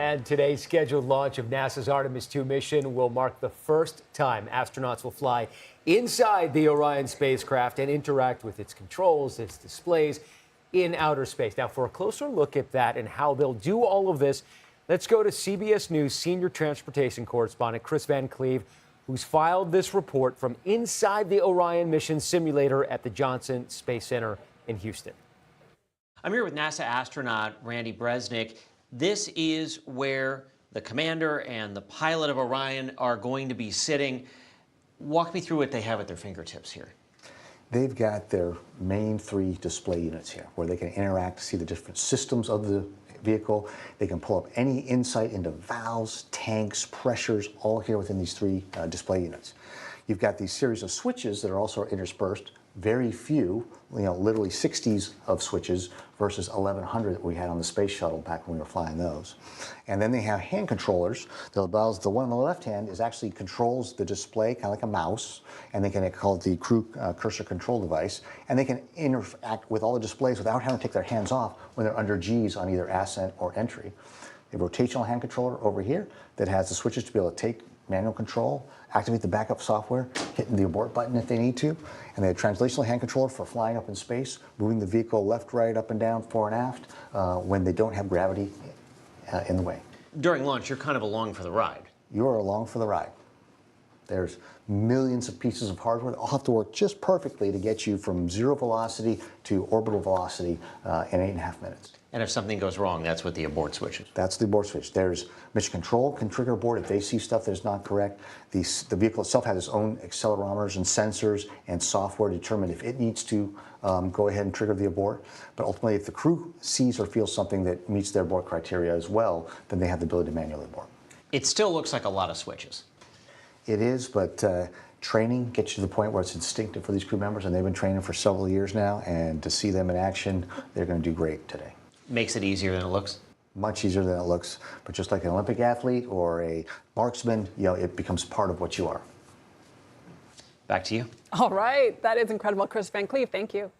And today's scheduled launch of NASA's Artemis II mission will mark the first time astronauts will fly inside the Orion spacecraft and interact with its controls, its displays in outer space. Now, for a closer look at that and how they'll do all of this, let's go to CBS News senior transportation correspondent Kris who's filed this report from inside the Orion mission simulator at the Johnson Space Center in Houston. I'm here with NASA astronaut Randy Bresnik. This is where the commander and the pilot of Orion are going to be sitting. Walk me through what they have at their fingertips here. They've got their main three display units here where they can interact, see the different systems of the vehicle. They can pull up any insight into valves, tanks, pressures, all here within these three display units. You've got these series of switches that are also interspersed. Very few, literally 60s of switches versus 1,100 that we had on the space shuttle back when we were flying those. And then they have hand controllers. The one on the left hand is actually controls the display, kind of like a mouse, and they can call it the crew cursor control device, and they can interact with all the displays without having to take their hands off when they're under G's on either ascent or entry. A rotational hand controller over here that has the switches to be able to take manual control, activate the backup software, hitting the abort button if they need to, and they have a translational hand controller for flying up in space, moving the vehicle left, right, up and down, fore and aft, when they don't have gravity in the way. During launch, you're kind of along for the ride. You are along for the ride. There's millions of pieces of hardware that all have to work just perfectly to get you from zero velocity to orbital velocity in 8.5 minutes. And if something goes wrong, that's what the abort switch is. That's the abort switch. There's mission control can trigger abort if they see stuff that's not correct. The vehicle itself has its own accelerometers and sensors and software to determine if it needs to go ahead and trigger the abort. But ultimately, if the crew sees or feels something that meets their abort criteria as well, then they have the ability to manually abort. It still looks like a lot of switches. It is, but training gets you to the point where it's instinctive for these crew members, and they've been training for several years now, and to see them in action, they're going to do great today. Makes it easier than it looks? Much easier than it looks, but just like an Olympic athlete or a marksman, it becomes part of what you are. Back to you. All right, that is incredible. Kris, thank you.